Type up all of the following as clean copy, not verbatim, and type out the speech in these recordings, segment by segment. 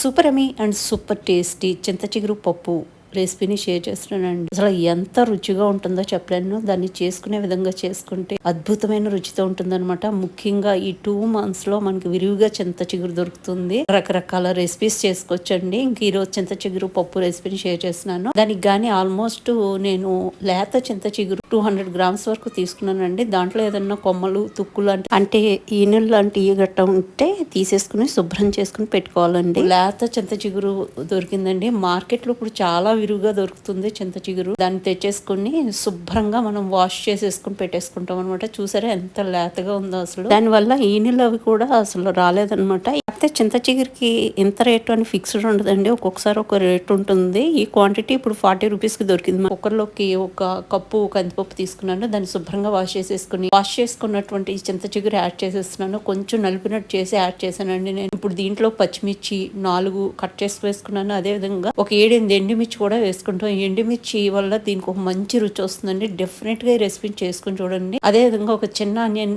Super ఎమీ and super tasty చింత చిగురు పప్పు రెసిపీని షేర్ చేస్తున్నానండి. అసలు ఎంత రుచిగా ఉంటుందో చెప్పలేను. దాన్ని చేసుకునే విధంగా చేసుకుంటే అద్భుతమైన రుచితో ఉంటుందన్నమాట. ముఖ్యంగా ఈ 2 months లో మనకి విరివిగా చింత చిగురు దొరుకుతుంది. రకరకాల రెసిపీస్ చేసుకోవచ్చండి. ఇంక ఈరోజు చింత చిగురు పప్పు రెసిపీని షేర్ చేస్తున్నాను. దానికి గానీ ఆల్మోస్ట్ నేను లేత చింత చిగురు 200 grams వరకు తీసుకున్నానండి. దాంట్లో ఏదన్నా కొమ్మలు తుక్కులు అంటే ఈనెలు లాంటి గట్ట ఉంటే తీసేసుకుని శుభ్రం చేసుకుని పెట్టుకోవాలండి. లేత చింత చిగురు దొరికిందండి. మార్కెట్ లో ఇప్పుడు చాలా విరుగా దొరుకుతుంది చింత చిగురు. దాన్ని తెచ్చేసుకుని శుభ్రంగా మనం వాష్ చేసేసుకుని పెట్టేసుకుంటాం అనమాట. చూసారా ఎంత లేతగా ఉందో అసలు. దానివల్ల ఈనెలు అవి కూడా అసలు రాలేదనమాట. అయితే చింత చిగురికి ఇంత రేటు అని ఫిక్స్డ్ ఉండదండి. ఒక్కొక్కసారి ఒక రేట్ ఉంటుంది. ఈ క్వాంటిటీ ఇప్పుడు 40 rupees కి దొరికింది. కుక్కర్లోకి ఒక కప్పు కందిపప్పు తీసుకున్నాను. దాన్ని శుభ్రంగా వాష్ చేసుకున్నటువంటి చింత చిగురు యాడ్ చేసేస్తున్నాను. కొంచెం నలిపినట్టు చేసి యాడ్ చేశానండి నేను. ఇప్పుడు దీంట్లో పచ్చిమిర్చి 4 కట్ చేసి వేసుకున్నాను. అదే విధంగా ఒక 7-8 ఎండుమిర్చి కూడా వేసుకుంటాం. ఎండుమిర్చి వల్ల దీనికి ఒక మంచి రుచి వస్తుందండి. డెఫినెట్ గా ఈ రెసిపీని చేసుకుని చూడండి. అదే విధంగా ఒక చిన్న ఆనియన్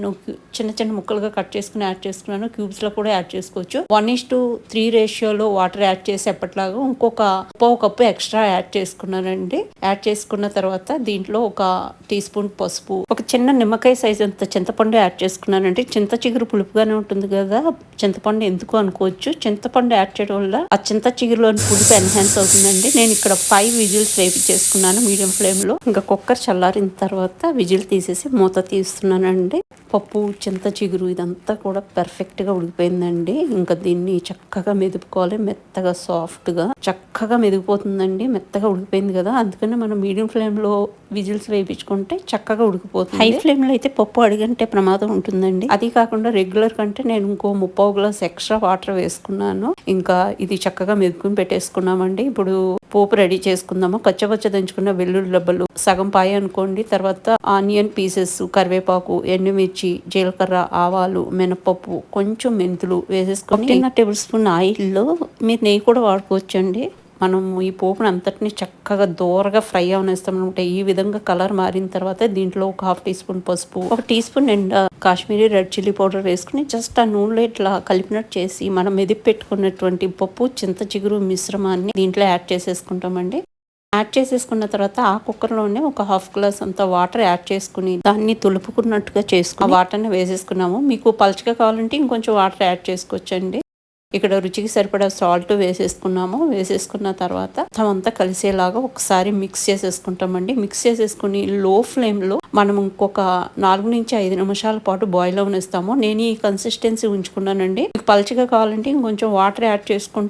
చిన్న చిన్న ముక్కలుగా కట్ చేసుకుని యాడ్ చేసుకున్నాను. క్యూబ్స్ లో కూడా యాడ్ చేసుకోవచ్చు. 1:3 రేషియోలో వాటర్ యాడ్ చేసి ఎప్పటిలాగా ఇంకొక కప్పు ఎక్స్ట్రా యాడ్ చేసుకున్నానండి. యాడ్ చేసుకున్న తర్వాత దీంట్లో ఒక టీ స్పూన్ పసుపు, ఒక చిన్న నిమ్మకాయ సైజ్ అంత చింతపండు యాడ్ చేసుకున్నానండి. చింత చిగురు పులుపుగానే ఉంటుంది కదా, చింతపండు ఎందుకు అనుకోవచ్చు. చింతపండు యాడ్ చేయడం వల్ల ఆ చింత చిగురులోని పులుపు ఎన్హాన్స్ అవుతుందండి. నేను ఇక్కడ 5 విజిల్స్ వేపించేసుకున్నాను మీడియం ఫ్లేమ్ లో. ఇంకా కుక్కర్ చల్లారిన తర్వాత విజిల్ తీసేసి మూత తీస్తున్నానండి. పప్పు చింత చిగురు ఇదంతా కూడా పర్ఫెక్ట్ గా ఉడికిపోయిందండి. ఇంకా దీన్ని చక్కగా మెదుపుకోవాలి. మెత్తగా సాఫ్ట్ గా చక్కగా మెదిగిపోతుందండి. మెత్తగా ఉడికిపోయింది కదా, అందుకని మనం మీడియం ఫ్లేమ్ లో విజిల్స్ వేయించుకుంటే చక్కగా ఉడికిపోతుంది. హై ఫ్లేమ్ లో అయితే పప్పు అడిగంటే ప్రమాదం ఉంటుందండి. అది కాకుండా రెగ్యులర్ కంటే నేను ఇంకో 3/4 గ్లాస్ ఎక్స్ట్రా వాటర్ వేసుకున్నాను. ఇంకా ఇది చక్కగా మెదుకుని పెట్టేసుకున్నామండి. ఇప్పుడు పోపు రెడీ చేసుకుందాము. కచ్చపచ్చ దంచుకున్న వెల్లుల్లి డబ్బలు సగం పాయ అనుకోండి. తర్వాత ఆనియన్ పీసెస్, కరివేపాకు, ఎండుమిర్చి, జీలకర్ర, ఆవాలు, మినపప్పు, కొంచెం మెంతులు వేసేసుకొని 1 టేబుల్ స్పూన్ ఆయిల్లో మీరు నెయ్యి కూడా వాడుకోవచ్చండి. మనం ఈ పోపును అంతటిని చక్కగా దూరగా ఫ్రై అవనేస్తాం అనమాట. ఈ విధంగా కలర్ మారిన తర్వాత దీంట్లో ఒక 1/2 టీ స్పూన్ పసుపు, 1 టీ స్పూన్ నిండా కాశ్మీరీ రెడ్ చిల్లీ పౌడర్ వేసుకుని జస్ట్ ఆ నూనెలో ఇట్లా కలిపినట్టు చేసి మనం మెదిపి పెట్టుకున్నటువంటి పప్పు చింత చిగురు మిశ్రమాన్ని దీంట్లో యాడ్ చేసేసుకుంటామండి. యాడ్ చేసేసుకున్న తర్వాత ఆ కుక్కర్లోనే ఒక 1/2 గ్లాస్ అంత వాటర్ యాడ్ చేసుకుని దాన్ని తులుపుకున్నట్టుగా చేసుకుని ఆ వాటర్ని వేసేసుకున్నాము. మీకు పలుచగా కావాలంటే ఇంకొంచెం వాటర్ యాడ్ చేసుకోవచ్చండి. ఇక్కడ రుచికి సరిపడా సాల్ట్ వేసేసుకున్నాము. వేసేసుకున్న తర్వాత అంతా కలిసేలాగా ఒకసారి మిక్స్ చేసేసుకుంటామండి. మిక్స్ చేసేసుకుని లో ఫ్లేమ్ లో మనం ఇంకొక 4 నుంచి 5 నిమిషాల పాటు బాయిల్ అవనిస్తాము. నేను ఈ కన్సిస్టెన్సీ ఉంచుకున్నానండి. మీకు పలుచగా కావాలంటే ఇంకొంచెం వాటర్ యాడ్ చేసుకుంటే